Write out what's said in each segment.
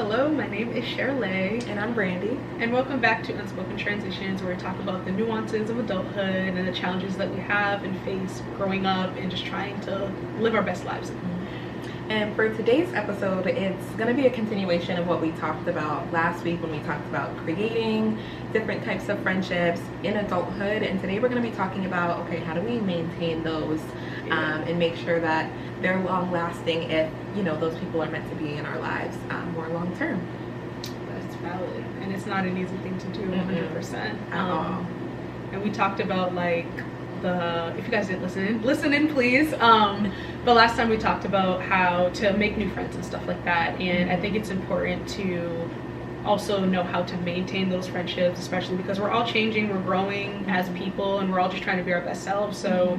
Hello, my name is Shirley. And I'm Brandy. And welcome back to Unspoken Transitions, where we talk about the nuances of adulthood and the challenges that we have and face growing up and just trying to live our best lives. And for today's episode, it's going to be a continuation of what we talked about last week when we talked about creating different types of friendships in adulthood. And today we're going to be talking about, okay, how do we maintain those and make sure that they're long lasting if, you know, those people are meant to be in our lives more long term. That's valid. And it's not an easy thing to do 100%. At all. And we talked about if you guys didn't listen in please. But last time we talked about how to make new friends and stuff like that. And I think it's important to also know how to maintain those friendships, especially because we're all changing, we're growing as people, and we're all just trying to be our best selves. So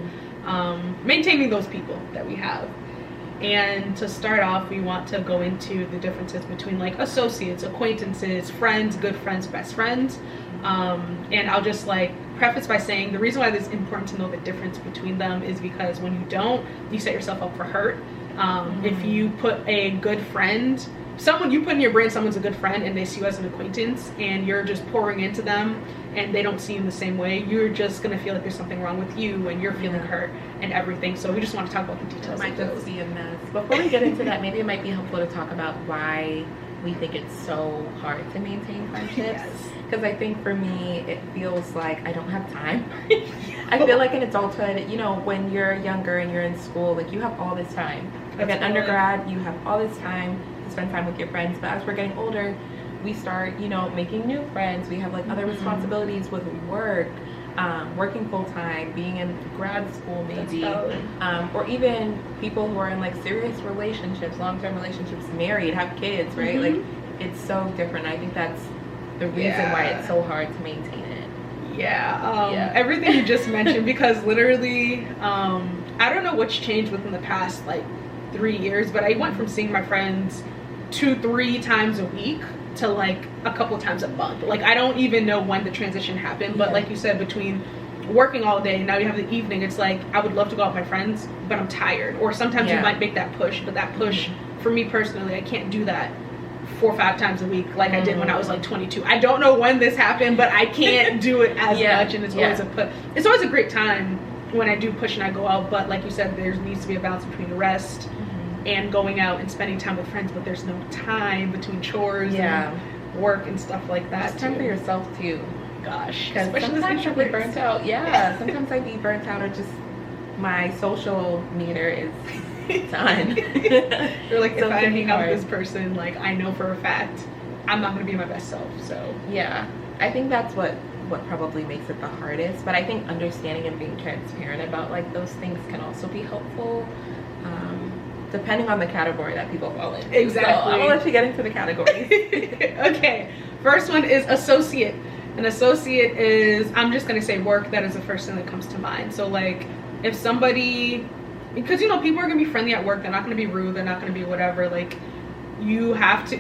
maintaining those people that we have. And to start off, we want to go into the differences between like associates, acquaintances, friends, good friends, best friends. And I'll just preface by saying the reason why it's important to know the difference between them is because when you don't, you set yourself up for hurt. If you put a good friend, you put in your brain someone's a good friend and they see you as an acquaintance and you're just pouring into them and they don't see you in the same way, you're just gonna feel like there's something wrong with you and you're feeling hurt and everything. So we just want to talk about the details. It might just be a mess. Before we get into that, maybe it might be helpful to talk about why we think it's so hard to maintain friendships. Because I think for me, it feels like I don't have time. I feel like in adulthood, you know, when you're younger and you're in school, like you have all this time. Like at undergrad, you have all this time to spend time with your friends. But as we're getting older, we start, you know, making new friends. We have like other responsibilities with work, working full time, being in grad school maybe, or even people who are in like serious relationships, long-term relationships, married, have kids, right? Like it's so different. I think that's the reason why it's so hard to maintain it. Everything you just mentioned, because literally I don't know what's changed within the past 3 years, but I went from seeing my friends 2-3 times a week to a couple times a month. I don't even know when the transition happened, but like you said, between working all day and now you have the evening, it's I would love to go out with my friends, but I'm tired. Or sometimes you might make that push, but that push for me personally, I can't do that 4 or 5 times a week like I did when I was 22. I don't know when this happened, but I can't do it as much, and it's always it's always a great time when I do push and I go out, but like you said, there needs to be a balance between rest and going out and spending time with friends, but there's no time between chores and work and stuff like that. It's time for yourself too. Gosh, because sometimes I'd be burnt out. Sometimes I'd be burnt out, or just my social meter is done. You're like, if I hang out with this person, I know for a fact I'm not going to be my best self. So yeah, I think that's what probably makes it the hardest. But I think understanding and being transparent about those things can also be helpful, depending on the category that people fall in. Exactly. So I'm gonna let you get into the categories. Okay, first one is associate. An associate is, I'm just gonna say work. That is the first thing that comes to mind. So if somebody, because people are gonna be friendly at work, they're not gonna be rude, they're not gonna be whatever, you have to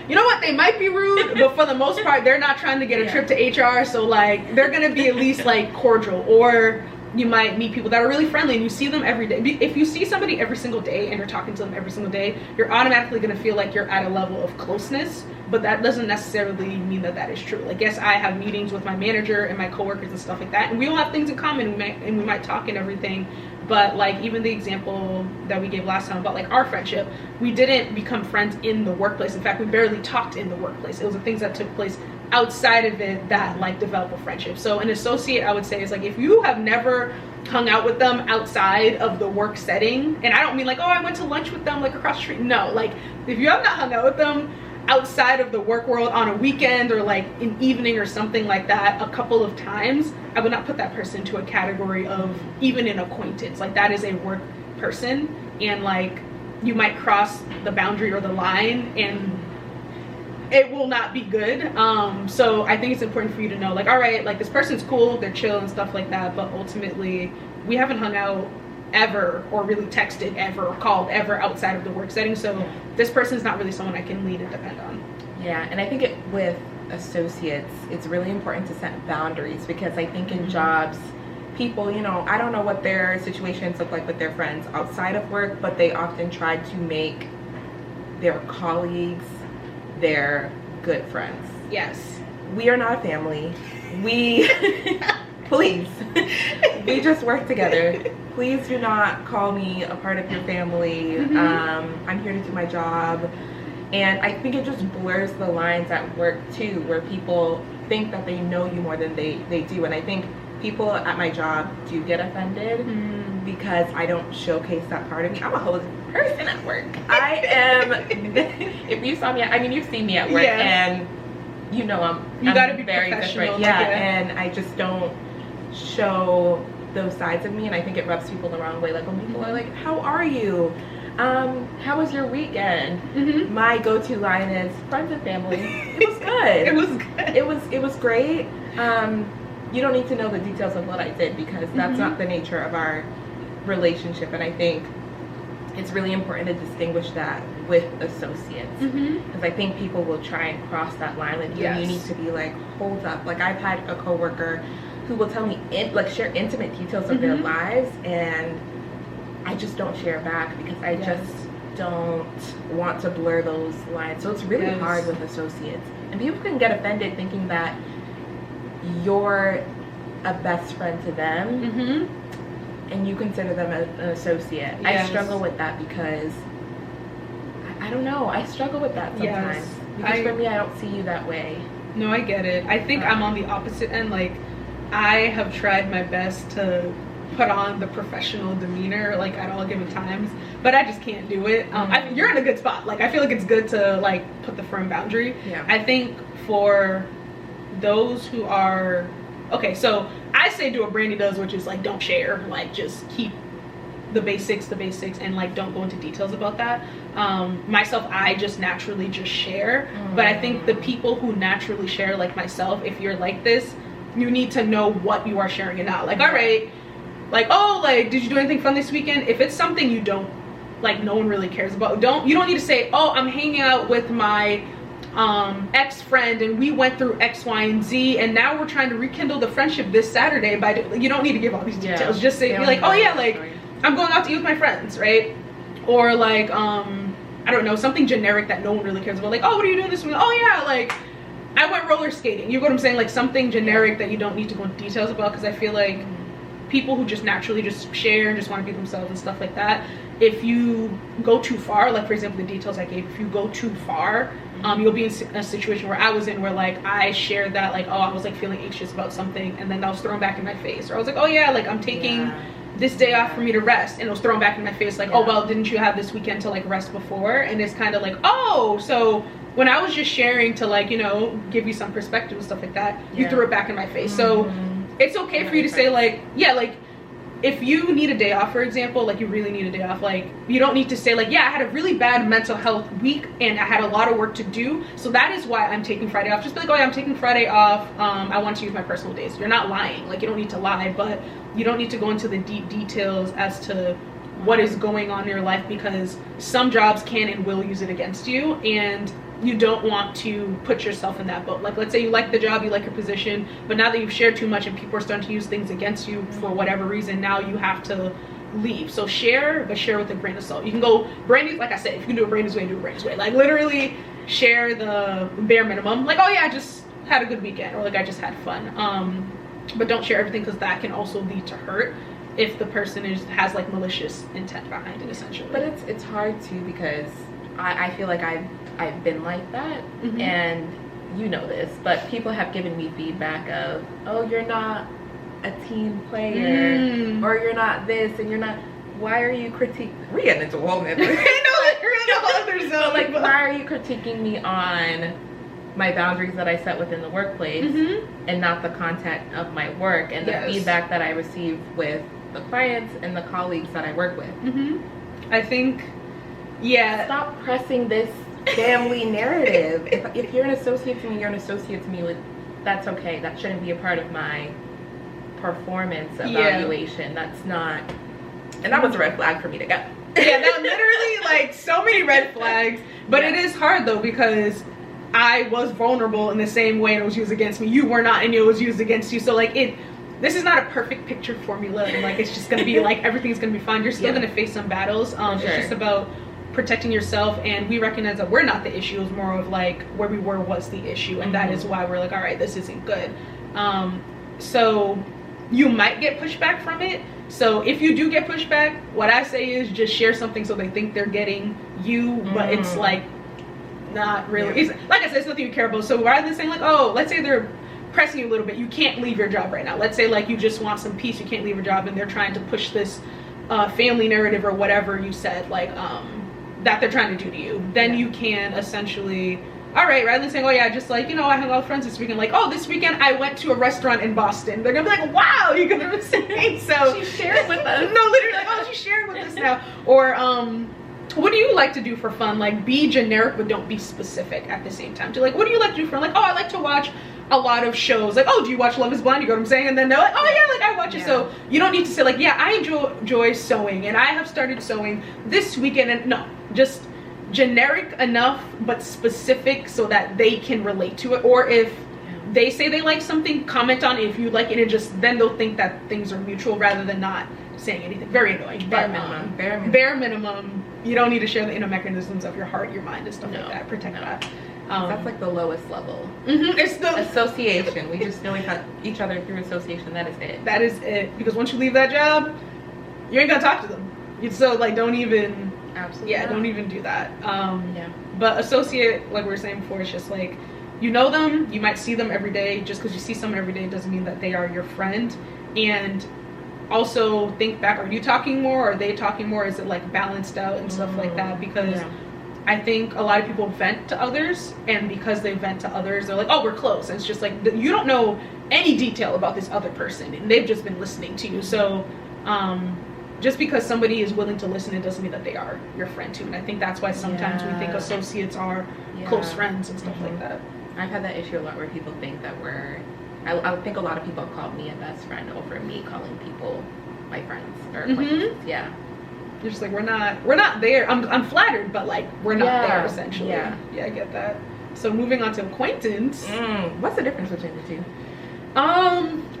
you know what, they might be rude, but for the most part they're not trying to get a trip to HR, so they're gonna be at least cordial. Or you might meet people that are really friendly and you see them every day. If you see somebody every single day and you're talking to them every single day, you're automatically going to feel like you're at a level of closeness, but that doesn't necessarily mean that is true. Yes, I have meetings with my manager and my coworkers and stuff like that, and we all have things in common, and we might talk and everything, but even the example that we gave last time about our friendship, we didn't become friends in the workplace. In fact, we barely talked in the workplace. It was the things that took place outside of it that develop a friendship. So an associate, I would say, is if you have never hung out with them outside of the work setting, and I don't mean oh, I went to lunch with them across the street. No, if you have not hung out with them outside of the work world on a weekend or an evening or something like that a couple of times, I would not put that person into a category of even an acquaintance. That is a work person, and you might cross the boundary or the line and it will not be good. So I think it's important for you to know, all right, this person's cool, they're chill and stuff like that, but ultimately we haven't hung out ever or really texted ever or called ever outside of the work setting, so this person's not really someone I can lean and depend on. Yeah, and I think with associates, it's really important to set boundaries, because I think in jobs, people, I don't know what their situations look like with their friends outside of work, but they often try to make their colleagues they're good friends. Yes. We are not a family. We, please, we just work together. Please do not call me a part of your family. I'm here to do my job. And I think it just blurs the lines at work too, where people think that they know you more than they do. And I think people at my job do get offended because I don't showcase that part of me. I'm a whole person at work. I am, if you saw me, I mean, you've seen me at work, and you know I'm gotta be very professional. different. And I just don't show those sides of me, and I think it rubs people the wrong way. Like when people are like, how are you? How was your weekend? My go-to line is friends and family. It was good. It was good. It was great. You don't need to know the details of what I did, because that's not the nature of our relationship. And I think it's really important to distinguish that with associates, because I think people will try and cross that line with you. And you need to be like, hold up. Like I've had a coworker who will tell me share intimate details of their lives, and I just don't share back because I just don't want to blur those lines. So it's really hard with associates, and people can get offended thinking that you're a best friend to them and you consider them an associate. I struggle with that because I don't know, I struggle with that sometimes because for me, I don't see you that way. No, I get it. I think I'm on the opposite end. Like I have tried my best to put on the professional demeanor like at all given times, but I just can't do it. You're in a good spot. Like I feel like it's good to like put the firm boundary. I think for those who are okay, so I say do what Brandy does, which is like don't share, like just keep the basics and like don't go into details about that. Myself, I just naturally just share, but I think the people who naturally share, like myself, if you're like this, you need to know what you are sharing and not. Like, all right, like, oh, like, did you do anything fun this weekend? If it's something you don't, like, no one really cares about, you don't need to say, oh, I'm hanging out with my ex-friend and we went through X, Y, and Z, and now we're trying to rekindle the friendship this Saturday you don't need to give all these details. Just say, be like, oh yeah, like, I'm going out to eat with my friends, right? Or like, I don't know, something generic that no one really cares about. Like, oh, what are you doing this week? Oh yeah, like, I went roller skating. You know what I'm saying? Like something generic that you don't need to go into details about, because I feel like people who just naturally just share and just want to be themselves and stuff like that, if you go too far, like for example the details I gave, if you go too far, you'll be in a situation where I was in, where like I shared that like, oh, I was like feeling anxious about something, and then that was thrown back in my face. Or I was like, oh yeah, like I'm taking this day off for me to rest, and it was thrown back in my face like, oh well, didn't you have this weekend to like rest before? And it's kind of like, oh, so when I was just sharing to like, you know, give you some perspective and stuff like that, you threw it back in my face. So it's okay for you to say like, yeah, like if you need a day off, for example, like you really need a day off, like you don't need to say like, yeah, I had a really bad mental health week and I had a lot of work to do, so that is why I'm taking Friday off. Just be like, oh yeah, I'm taking Friday off, I want to use my personal days. You're not lying. Like you don't need to lie, but you don't need to go into the deep details as to what is going on in your life, because some jobs can and will use it against you, and you don't want to put yourself in that boat. Like let's say you like the job, you like your position, but now that you've shared too much and people are starting to use things against you for whatever reason, now you have to leave. So share, but share with a grain of salt. You can go Brandy's, like I said, if you can do it Brandy's way, do it Brandy's way. Like literally share the bare minimum. Like, oh yeah, I just had a good weekend, or like I just had fun. But don't share everything, because that can also lead to hurt if the person has like malicious intent behind it, essentially. But it's hard too, because I feel like I've been like that, and you know this, but people have given me feedback of, oh, you're not a team player, or you're not this, and you're not, why are you critiquing, we're getting into a whole nother I know, like you're in a whole other zone. But like, why are you critiquing me on my boundaries that I set within the workplace, and not the content of my work and the feedback that I receive with the clients and the colleagues that I work with? I think, stop pressing this family narrative. If you're an associate to me, you're an associate to me. With that's okay. That shouldn't be a part of my performance evaluation. That's not, and that was a red flag for me to go. That literally, like, so many red flags. But it is hard though, because I was vulnerable in the same way and it was used against me. You were not, and it was used against you. So like this is not a perfect picture formula, and like it's just gonna be like everything's gonna be fine. You're still gonna face some battles. It's just about protecting yourself, and we recognize that we're not the issue. It's more of like where we were was the issue, and that is why we're like, all right, this isn't good. So you might get pushback from it. So if you do get pushback, what I say is just share something so they think they're getting you, but it's like not really. It's, like I said, it's nothing you care about. So rather than saying like, oh, let's say they're pressing you a little bit, you can't leave your job right now. Let's say like you just want some peace, you can't leave your job, and they're trying to push this family narrative or whatever you said, like that they're trying to do to you. Then you can essentially, all right, rather than saying, oh yeah, just like, you know, I hung out with friends this weekend, like, oh, this weekend I went to a restaurant in Boston. They're gonna be like, wow, you're gonna say so. She shared with us. No, literally, like, oh, she shared with us now. Or what do you like to do for fun? Like, be generic, but don't be specific at the same time. So like, what do you like to do for fun? Like, oh, I like to watch a lot of shows. Like, oh, do you watch Love is Blind? You know what I'm saying? And then they're like, oh yeah, like I watch it. So you don't need to say like, yeah, I enjoy sewing and I have started sewing this weekend. And no, just generic enough but specific so that they can relate to it. Or if they say they like something, comment on it if you like it, and just then they'll think that things are mutual rather than not saying anything. Very annoying. Bare minimum. You don't need to share the inner mechanisms of your heart, your mind, and stuff like that. Protect that. That's like the lowest level. It's the association. We just know each other through association. That is it. That is it. Because once you leave that job, you ain't gonna talk to them. So like, don't even. Absolutely. Yeah, don't even do that. But associate, like we were saying before, it's just like, you know them, you might see them every day. Just because you see someone every day doesn't mean that they are your friend. And also think back, are you talking more? Are they talking more? Is it like balanced out and stuff like that? Because I think a lot of people vent to others, and because they vent to others, they're like, oh, we're close. And it's just like, you don't know any detail about this other person, and they've just been listening to you. So just because somebody is willing to listen, it doesn't mean that they are your friend too. And I think that's why sometimes we think associates are close friends and stuff like that. I've had that issue a lot where people think that I think a lot of people have called me a best friend over me calling people my friends or acquaintances. You're just like, we're not there. I'm flattered, but like we're not there essentially. Yeah, I get that. So moving on to acquaintance. What's the difference between the two?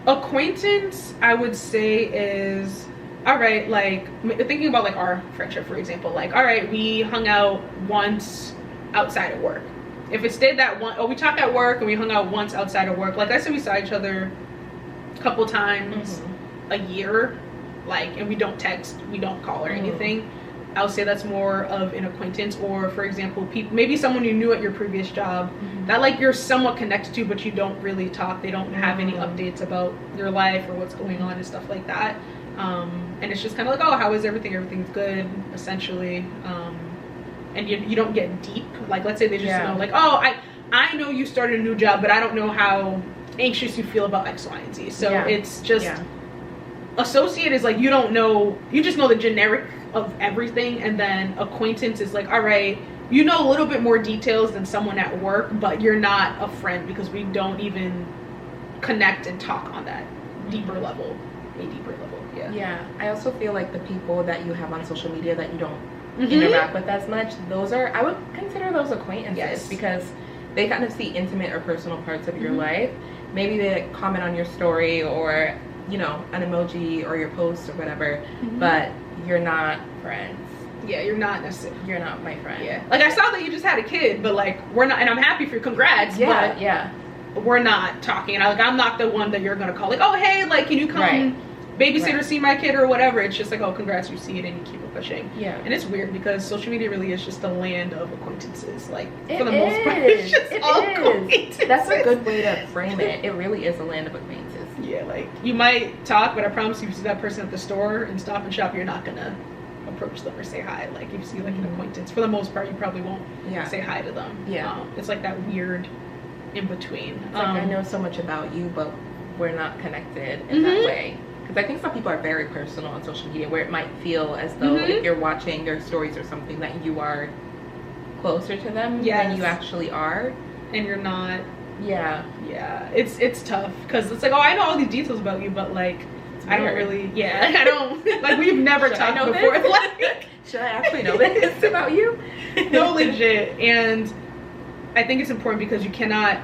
Acquaintance, I would say, is, all right, like thinking about like our friendship, for example, like, all right, we hung out once outside of work. If it stayed that one, we talked at work and we hung out once outside of work, like I said, we saw each other a couple times a year, like, and we don't text, we don't call or anything. I would say that's more of an acquaintance. Or for example, maybe someone you knew at your previous job that like you're somewhat connected to, but you don't really talk. They don't have any updates about your life or what's going on and stuff like that. And it's just kind of like, oh, how is everything? Everything's good, essentially. And you don't get deep. Like, let's say they just know, like, oh, I know you started a new job, but I don't know how anxious you feel about X, Y, and Z. So it's just, associate is like, you don't know, you just know the generic of everything. And then acquaintance is like, all right, you know a little bit more details than someone at work, but you're not a friend because we don't even connect and talk on that deeper level, a deeper level. Yeah, I also feel like the people that you have on social media that you don't interact with as much, those are, I would consider those acquaintances because they kind of see intimate or personal parts of your life. Maybe they comment on your story or, you know, an emoji or your post or whatever, but you're not friends. Yeah, you're not necessarily. You're not my friend. Yeah, like I saw that you just had a kid, but like we're not, and I'm happy for you. Congrats. But we're not talking. And I'm not the one that you're gonna call. Like, oh hey, like can you come babysitter see my kid or whatever. It's just like, oh, congrats, you see it and you keep it pushing. And it's weird because social media really is just a land of acquaintances. Like for the most part, it's just all acquaintances. That's a good way to frame it. It really is a land of acquaintances. Yeah, like you might talk, but I promise you, if you see that person at the store and Stop and Shop, you're not gonna approach them or say hi. Like if you see like an acquaintance, for the most part, you probably won't say hi to them. It's like that weird in between. It's like, I know so much about you, but we're not connected in that way. Because I think some people are very personal on social media, where it might feel as though if you're watching their stories or something that you are closer to them than you actually are, and you're not. It's tough because it's like, oh, I know all these details about you, but like I don't really. I don't like, we've never talked before. Like, should I actually know this about you? No, legit. And I think it's important because you cannot.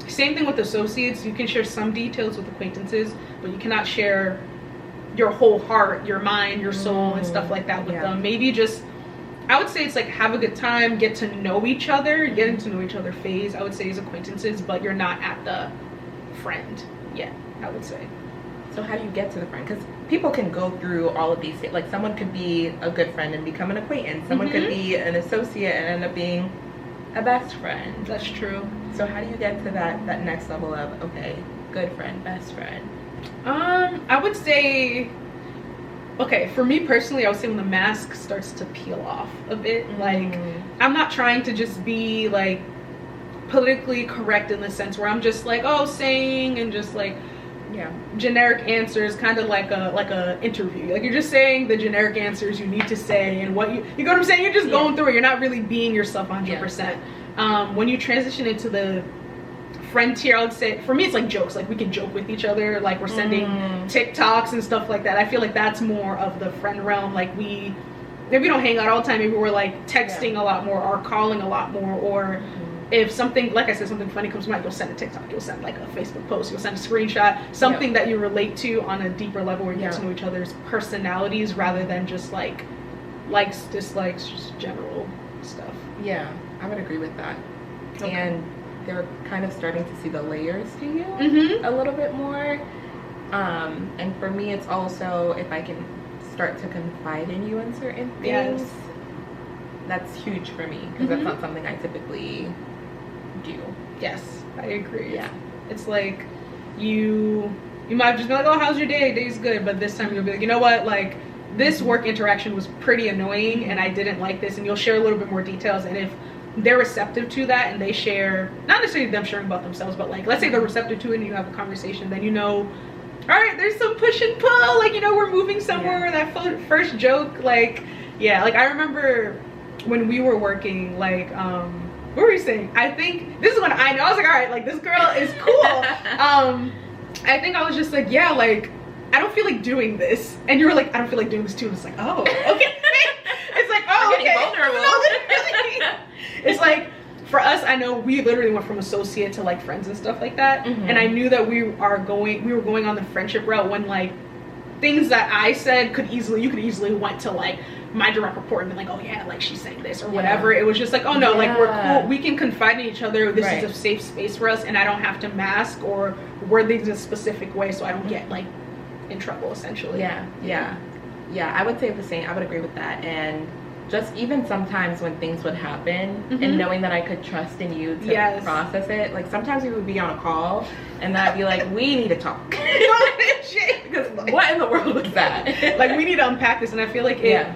Same thing with associates. You can share some details with acquaintances, but you cannot share your whole heart, your mind, your soul, and stuff like that with them. Maybe just I would say it's like have a good time, get to know each other, getting to know each other phase. I would say is acquaintances, but you're not at the friend yet, I would say. So how do you get to the friend? Because people can go through all of these, like someone could be a good friend and become an acquaintance. Someone could be an associate and end up being a best friend. That's true. So how do you get to that next level of, okay, good friend, best friend? I would say, okay, for me personally, I would say when the mask starts to peel off a bit, like I'm not trying to just be like politically correct in the sense where I'm just like, oh, saying and just like generic answers, kind of like a interview. Like you're just saying the generic answers you need to say and what you know what I'm saying? You're just going through it. You're not really being yourself 100%. When you transition into the friend tier, I would say for me it's like jokes. Like we can joke with each other, like we're sending TikToks and stuff like that. I feel like that's more of the friend realm. Like maybe we don't hang out all the time, maybe we're like texting a lot more or calling a lot more, or if something, like I said, something funny comes to mind, you'll send a TikTok, you'll send like a Facebook post, you'll send a screenshot, something that you relate to on a deeper level where you get to know each other's personalities rather than just like likes, dislikes, just general stuff. Yeah, I would agree with that. Okay. And they're kind of starting to see the layers to you a little bit more. And for me, it's also if I can start to confide in you in certain things, that's huge for me because that's not something I typically do. Yes, I agree. Yeah, it's like you might just be like, oh, how's your day? Day's good. But this time you'll be like, you know what, like this work interaction was pretty annoying and I didn't like this, and you'll share a little bit more details. And if they're receptive to that and they share, not necessarily them sharing about themselves, but like let's say they're receptive to it and you have a conversation, then you know, all right, there's some push and pull, like, you know, we're moving somewhere. That first joke, like, like I remember when we were working, like what were we saying? I think this is when I know I was like, all right, like this girl is cool. I think I was just like, yeah, like I don't feel like doing this, and you were like, I don't feel like doing this too. And it's like, oh, okay. It's like, oh, okay. No, it's like for us, I know we literally went from associate to like friends and stuff like that, and I knew that we were going on the friendship route when like things that I said you could easily went to like my direct report and be like, oh yeah, like she's saying this or whatever. It was just like, oh no, like we're cool, we can confide in each other, this is a safe space for us, and I don't have to mask or word things in a specific way so I don't get like in trouble essentially. Yeah, I would say the same. I would agree with that. And just even sometimes when things would happen and knowing that I could trust in you to process it, like sometimes we would be on a call and then I'd be like, we need to talk. Because what in the world was that? Like we need to unpack this. And I feel like it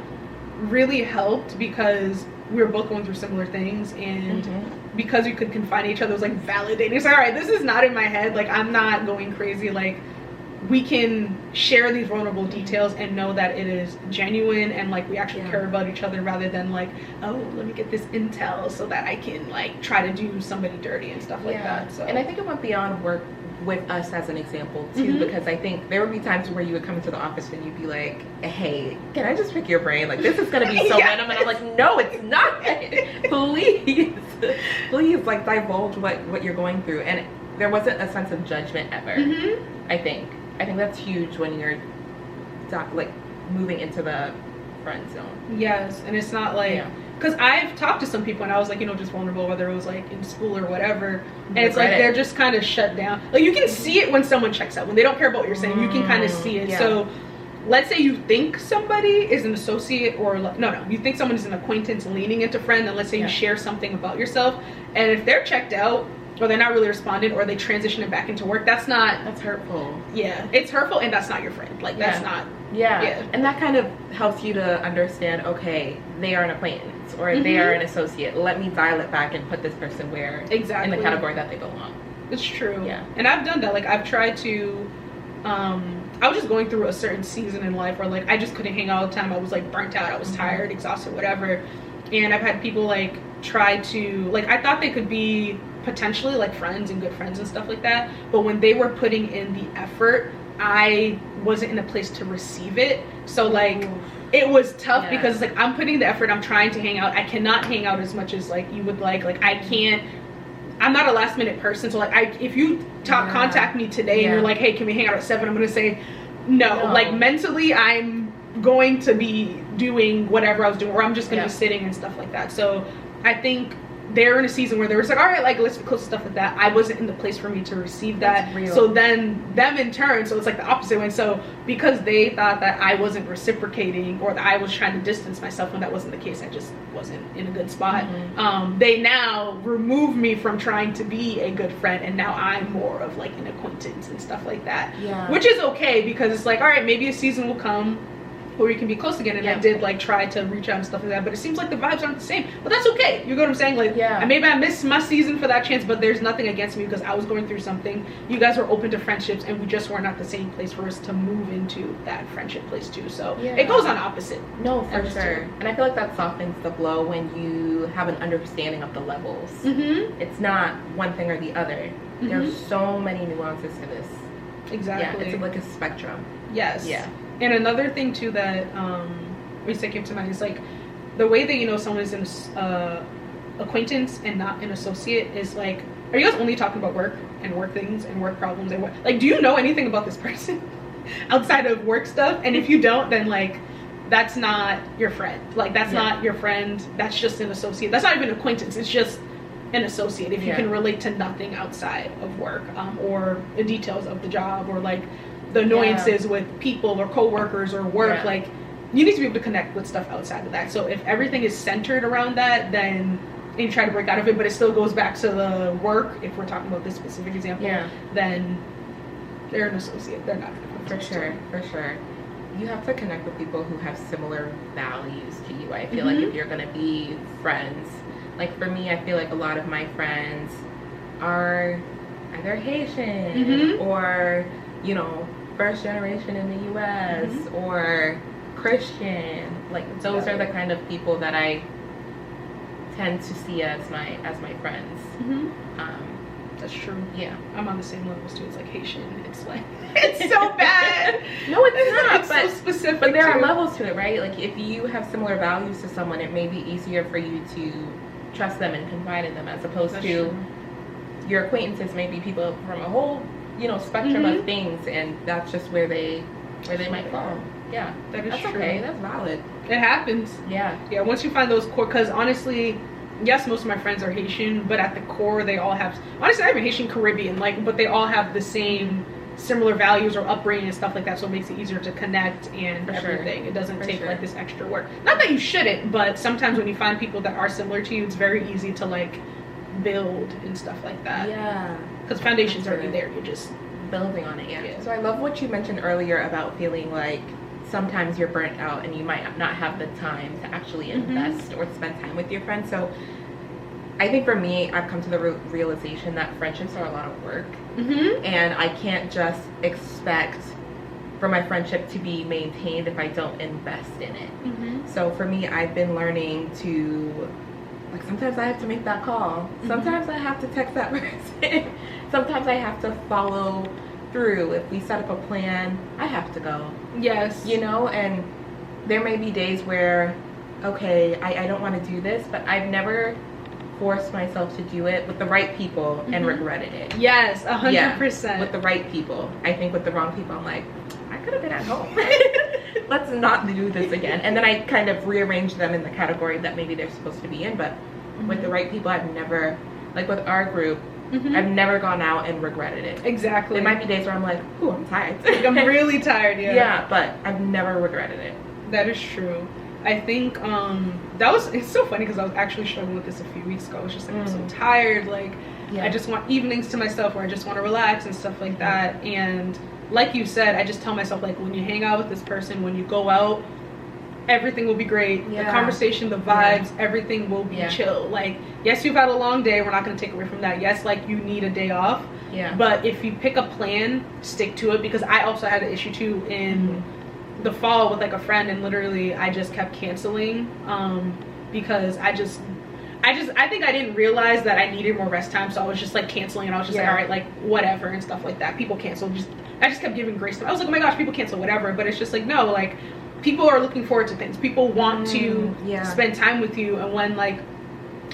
really helped because we were both going through similar things, and because we could confide in each other, it was like validating. It's like, all right, this is not in my head, like I'm not going crazy, like we can share these vulnerable details and know that it is genuine and like we actually care about each other rather than like, oh, let me get this intel so that I can like try to do somebody dirty and stuff like that. So, and I think it went beyond work with us as an example too, because I think there would be times where you would come into the office and you'd be like, hey, can I just pick your brain? Like this is gonna be so random. And I'm like, no, it's not. Please like divulge what you're going through. And there wasn't a sense of judgment ever. I think that's huge when you're like moving into the friend zone. Yes, and it's not like, because I've talked to some people and I was like, you know, just vulnerable, whether it was like in school or whatever, and it's like they're just kind of shut down. Like you can see it when someone checks out, when they don't care about what you're saying, you can kind of see it. So let's say you think somebody is an associate or you think someone is an acquaintance leaning into friend, and let's say you share something about yourself, and if they're checked out or they're not really responding or they transition it back into work, that's hurtful. It's hurtful, and that's not your friend. Like that's not and that kind of helps you to understand, okay, they are an acquaintance or they are an associate, let me dial it back and put this person where in the category that they belong. It's true. And I've done that. Like I've tried to I was just going through a certain season in life where like I just couldn't hang out all the time. I was like burnt out, I was tired, exhausted, whatever, and I've had people like try to, like, I thought they could be potentially like friends and good friends and stuff like that, but when they were putting in the effort, I wasn't in a place to receive it. So like it was tough because it's like I'm putting the effort, I'm trying to hang out, I cannot hang out as much as like you would like I can't, I'm not a last minute person, so like if you contact me today and you're like, hey, can we hang out at 7, I'm gonna say no. Like mentally I'm going to be doing whatever I was doing, or I'm just gonna be sitting and stuff like that. So I think they're in a season where they were like, all right, like let's be close to stuff like that. I wasn't in the place for me to receive that. So then them in turn, so it's like the opposite way. So because they thought that I wasn't reciprocating, or that I was trying to distance myself when that wasn't the case, I just wasn't in a good spot. They now remove me from trying to be a good friend, and now I'm more of like an acquaintance and stuff like that. Which is okay, because it's like, all right, maybe a season will come where we can be close again. And I did like try to reach out and stuff like that, but it seems like the vibes aren't the same. But that's okay. You know what I'm saying? Like, and maybe I missed my season for that chance, but there's nothing against me, because I was going through something. You guys were open to friendships, and we just weren't at the same place for us to move into that friendship place too. So it goes on opposite. No, for sure. And I feel like that softens the blow when you have an understanding of the levels. It's not one thing or the other. There's so many nuances to this. Exactly. It's like a spectrum. Yes. And another thing too that we say came to mind is like the way that, you know, someone is an acquaintance and not an associate is like, are you guys only talking about work and work things and work problems and what, like, do you know anything about this person outside of work stuff? And if you don't, then like that's not your friend. Like that's not your friend. That's just an associate. That's not even an acquaintance. It's just an associate if you can relate to nothing outside of work, or the details of the job, or like the annoyances with people or coworkers or work. Like you need to be able to connect with stuff outside of that. So if everything is centered around that, then you try to break out of it, but it still goes back to the work. If we're talking about this specific example, then they're an associate. They're not for sure. You have to connect with people who have similar values to you. I feel like if you're gonna be friends, like for me, I feel like a lot of my friends are either Haitian or, you know, first generation in the US or Christian. Like those are the kind of people that I tend to see as my friends. That's true. Yeah, I'm on the same levels too. It's like Haitian. It's like it's so bad. No, it's not. It's so specific. But there are levels to it, right? Like if you have similar values to someone, it may be easier for you to trust them and confide in them, as opposed to your acquaintances may be people from a whole, you know, spectrum of things, and that's just where they might fall. Yeah, that's true. Okay. That's valid. It happens. Yeah. Once you find those core, because honestly, yes, most of my friends are Haitian, but at the core, they all have. Honestly, I'm Haitian Caribbean, like, but they all have the same similar values or upbringing and stuff like that. So it makes it easier to connect and everything. It doesn't take like this extra work. Not that you shouldn't, but sometimes when you find people that are similar to you, it's very easy to like build and stuff like that. Yeah. Because foundation's already there. You're just building on it. Yeah. So I love what you mentioned earlier about feeling like sometimes you're burnt out and you might not have the time to actually invest or spend time with your friends. So I think for me, I've come to the realization that friendships are a lot of work, and I can't just expect for my friendship to be maintained if I don't invest in it. So for me, I've been learning to, like, sometimes I have to make that call. Sometimes I have to text that person. Sometimes I have to follow through. If we set up a plan, I have to go. Yes. You know, and there may be days where, okay, I don't want to do this, but I've never forced myself to do it with the right people and regretted it. Yes, 100%. With the right people. I think with the wrong people, I'm like, I could have been at home. Let's not do this again. And then I kind of rearrange them in the category that maybe they're supposed to be in. But with the right people, I've never, like with our group, I've never gone out and regretted it. Exactly. There might be days where I'm like, ooh, I'm tired. Like, I'm really tired, Yeah, but I've never regretted it. That is true. I think it's so funny because I was actually struggling with this a few weeks ago. I was just like, I'm so tired. Like, I just want evenings to myself where I just want to relax and stuff like that. And like you said, I just tell myself, like, when you hang out with this person, when you go out, everything will be great. The conversation, the vibes, everything will be chill. Like, yes, you've had a long day. We're not going to take away from that. Yes, like, you need a day off. But if you pick a plan, stick to it. Because I also had an issue too in the fall with like a friend, and literally I just kept canceling because I think I didn't realize that I needed more rest time, so I was just like canceling, and I was just like, all right, like whatever and stuff like that. People cancel, I just kept giving grace to them. I was like, oh my gosh, people cancel, whatever. But it's just like, no, like people are looking forward to things. People want to spend time with you, and when like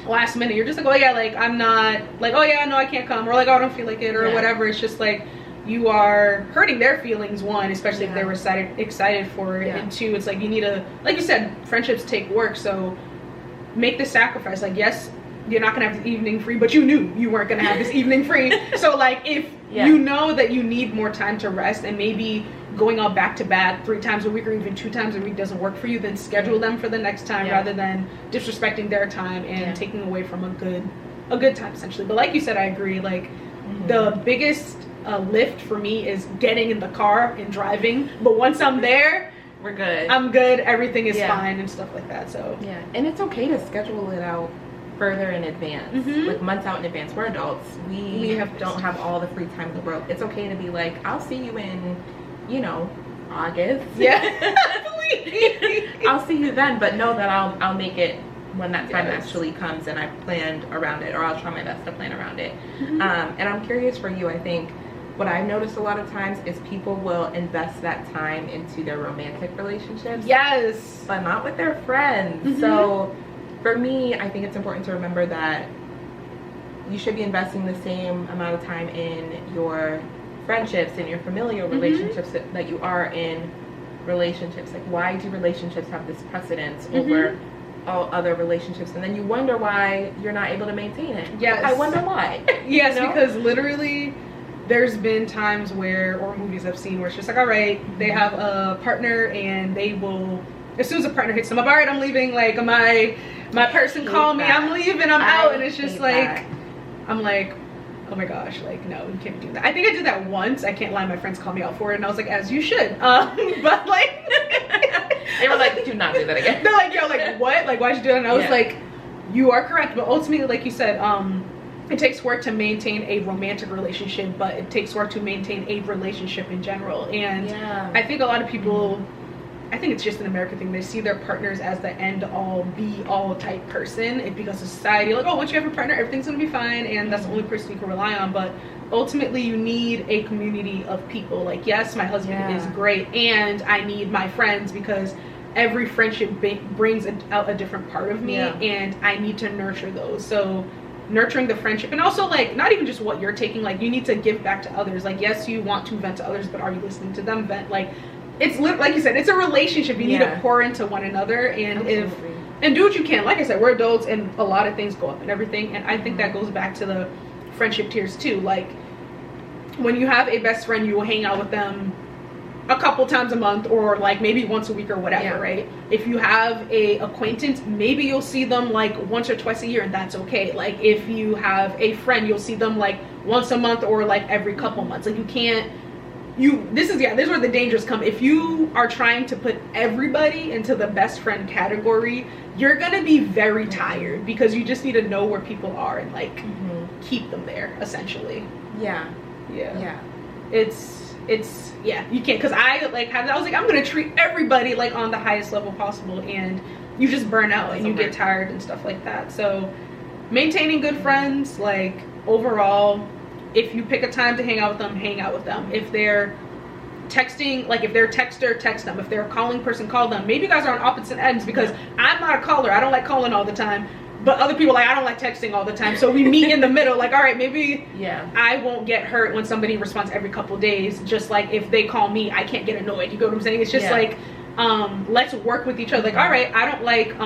last minute you're just like, oh yeah, like I'm not, like, oh yeah, no, I can't come, or like, oh, I don't feel like it, or whatever. It's just like, you are hurting their feelings, one, especially if they were excited for it, and two, it's like you need to, like you said, friendships take work, so make the sacrifice. Like, yes, you're not gonna have the evening free, but you knew you weren't gonna have this evening free. So like, if you know that you need more time to rest, and maybe going out back to back 3 times a week or even 2 times a week doesn't work for you, then schedule them for the next time rather than disrespecting their time and taking away from a good time, essentially. But like you said, I agree, like the biggest lift for me is getting in the car and driving, but once I'm there, we're good. I'm good, everything is fine and stuff like that. So and it's okay to schedule it out further in advance, like months out in advance. We're adults, we don't have all the free time in the world. It's okay to be like, I'll see you in, you know, August. I'll see you then, but know that I'll make it when that time actually comes, and I've planned around it, or I'll try my best to plan around it. And I'm curious for you, I think what I've noticed a lot of times is people will invest that time into their romantic relationships. But not with their friends. So for me, I think it's important to remember that you should be investing the same amount of time in your friendships and your familial relationships that you are in relationships. Like, why do relationships have this precedence over all other relationships? And then you wonder why you're not able to maintain it. I wonder why. You know? Because literally there's been times where, or movies I've seen, where it's just like, all right, they have a partner and they will, as soon as a partner hits them up, all right, I'm leaving, like, my person called me, I'm leaving, I'm out. And it's just like, I'm like, oh my gosh, like, no, you can't do that. I think I did that once. I can't lie, my friends called me out for it, and I was like, as you should. But like, they were like, do not do that again. They're like, yo, like, what? Like, why'd you do that? And I was like, you are correct. But ultimately, like you said, it takes work to maintain a romantic relationship, but it takes work to maintain a relationship in general. And I think a lot of people, I think it's just an American thing, they see their partners as the end all be all type person. It's because of society, like, oh, once you have a partner, everything's gonna be fine, and that's the only person you can rely on. But ultimately, you need a community of people. Like, yes, my husband is great, and I need my friends, because every friendship brings out a different part of me, and I need to nurture those. So nurturing the friendship, and also, like, not even just what you're taking, like, you need to give back to others. Like, yes, you want to vent to others, but are you listening to them vent? Like, it's like you said, it's a relationship. You need to pour into one another, and and do what you can. Like I said, we're adults, and a lot of things go up and everything, and I think that goes back to the friendship tiers too. Like, when you have a best friend, you will hang out with them a couple times a month, or like maybe once a week or whatever, right? If you have a acquaintance, maybe you'll see them like once or twice a year, and that's okay. Like, if you have a friend, you'll see them like once a month or like every couple months. Like, you can't, this is where the dangers come. If you are trying to put everybody into the best friend category, you're gonna be very tired, because you just need to know where people are and like keep them there, essentially. It's you can't, because I was like, I'm gonna treat everybody like on the highest level possible, and you just burn out and you get tired and stuff like that. So maintaining good friends, like, overall, if you pick a time to hang out with them, hang out with them. If they're texting, like, if they're a texter, text them. If they're a calling person, call them. Maybe you guys are on opposite ends, because I'm not a caller, I don't like calling all the time, but other people, like, I don't like texting all the time. So we meet in the middle, like, all right, maybe I won't get hurt when somebody responds every couple days. Just like if they call me, I can't get annoyed. You get what I'm saying? It's just like, let's work with each other. Like, all right, I don't like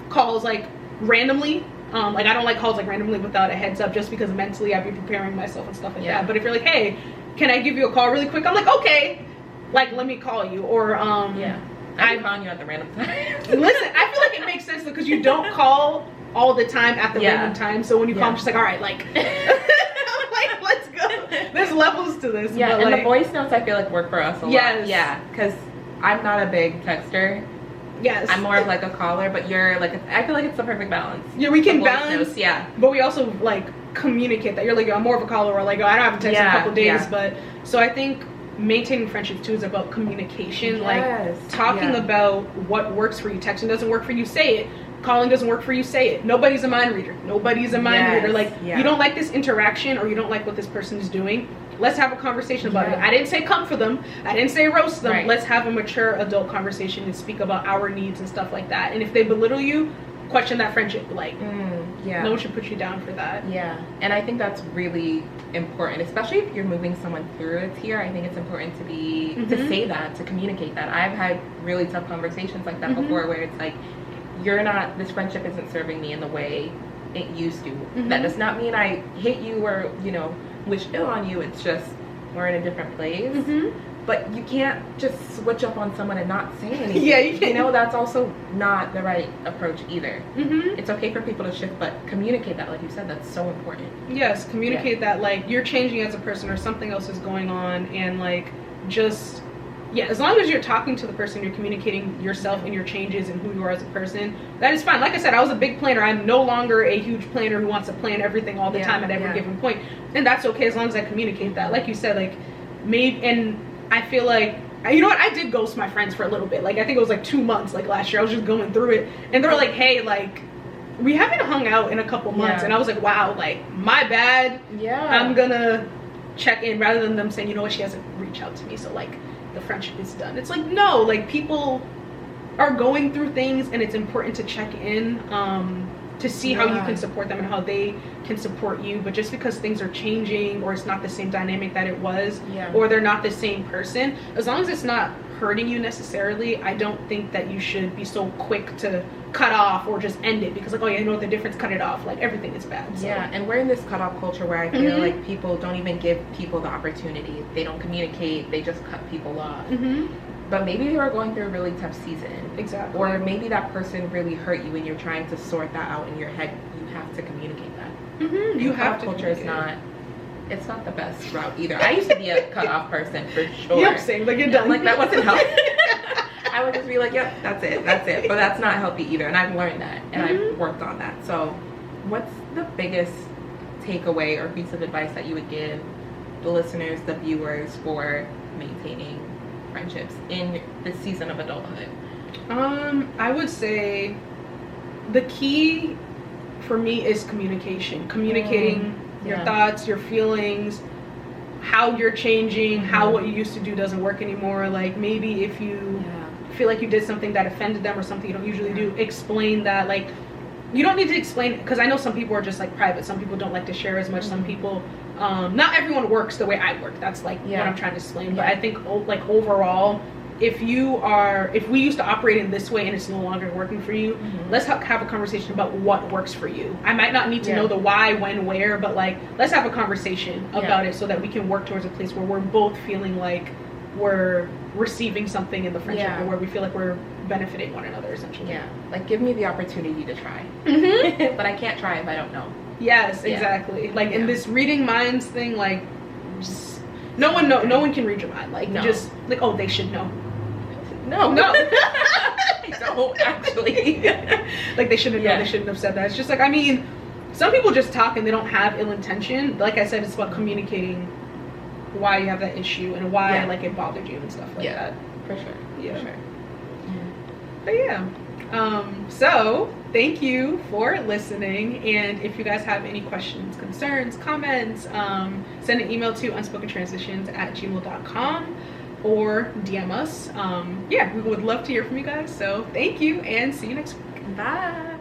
calls like randomly. Like, I don't like calls like randomly without a heads up, just because mentally I'd be preparing myself and stuff like that. But if you're like, hey, can I give you a call really quick? I'm like, okay, like, let me call you. Or I'm calling you at the random time. Listen, I feel like it makes sense, because you don't call all the time at the random time. So when you call, I'm just like, all right, like, like, let's go. There's levels to this. And like, the voice notes, I feel like, work for us a lot. Because I'm not a big texter. I'm more of like a caller, but you're like, I feel like it's the perfect balance. We can balance. But we also like communicate that. You're like, I'm more of a caller, or like, oh, I don't have a text in a couple days. But so I think maintaining friendships too is about communication. Like, talking about what works for you. Texting doesn't work for you, say it. Calling doesn't work for you, say it. Nobody's a mind reader. Nobody's a mind reader. Like, you don't like this interaction, or you don't like what this person is doing, let's have a conversation about it. I didn't say come for them, I didn't say roast them. Let's have a mature adult conversation and speak about our needs and stuff like that. And if they belittle you, question that friendship. Like, Yeah. No one should put you down for that. Yeah, and I think that's really important, especially if you're moving someone through a tier. I think it's important to be to say that, to communicate that. I've had really tough conversations like that before, where it's like, this friendship isn't serving me in the way it used to. That does not mean I hate you or, you know, wish ill on you. It's just we're in a different place. But you can't just switch up on someone and not say anything. Yeah, you can't. You know, that's also not the right approach either. It's okay for people to shift, but communicate that, like you said, that's so important. Yes, communicate that, like, you're changing as a person or something else is going on, and like, just, yeah, as long as you're talking to the person, you're communicating yourself and your changes and who you are as a person, that is fine. Like I said, I was a big planner. I'm no longer a huge planner who wants to plan everything all the time at every given point, and that's okay as long as I communicate that. Like you said, like, and I feel like, you know what, I did ghost my friends for a little bit. Like, I think it was like 2 months, like last year. I was just going through it, and they were like, hey, like, we haven't hung out in a couple months. And I was like, wow, like, my bad. I'm gonna check in, rather than them saying, you know what, she hasn't reached out to me, so like the friendship is done. It's like, no, like, people are going through things, and it's important to check in to see how you can support them and how they can support you. But just because things are changing, or it's not the same dynamic that it was, or they're not the same person, as long as it's not hurting you necessarily, I don't think that you should be so quick to cut off or just end it because, like, oh yeah, you know what the difference, cut it off. Like, everything is bad. So. Yeah, and we're in this cutoff culture where I feel like people don't even give people the opportunity. They don't communicate, they just cut people off. But maybe they were going through a really tough season. Exactly. Or maybe that person really hurt you and you're trying to sort that out in your head. You have to communicate that. You have to. Culture is it's not the best route either. I used to be a cutoff person for sure. Yep, same. Like, you're done. Like, that wasn't healthy. I would just be like, yep, that's it. But that's not healthy either. And I've learned that, and I've worked on that. So what's the biggest takeaway or piece of advice that you would give the listeners, the viewers, for maintaining friendships in this season of adulthood? I would say the key for me is communication. Communicating your thoughts, your feelings, how you're changing, how what you used to do doesn't work anymore. Like, maybe if you feel like you did something that offended them or something you don't usually do, explain that. Like, you don't need to explain, because I know some people are just like private. Some people don't like to share as much. Some people, not everyone works the way I work. That's like what I'm trying to explain. But I think, like, overall, if we used to operate in this way and it's no longer working for you, let's have a conversation about what works for you. I might not need to know the why, when, where, but like, let's have a conversation about it so that we can work towards a place where we're both feeling like we're receiving something in the friendship, or where we feel like we're benefiting one another, essentially. Like, give me the opportunity to try. But I can't try if I don't know. Yes, exactly. Like, in this reading minds thing, like, just, no one can read your mind. Like, just like, oh, they should know. No. I don't actually. Like, they shouldn't know. They shouldn't have said that. It's just like, I mean, some people just talk and they don't have ill intention. Like I said, it's about communicating why you have that issue and why like it bothered you and stuff like that. For sure. For sure. But so thank you for listening, and if you guys have any questions, concerns, comments, send an email to unspokentransitions@gmail.com or DM us. We would love to hear from you guys. So thank you, and see you next week. Bye.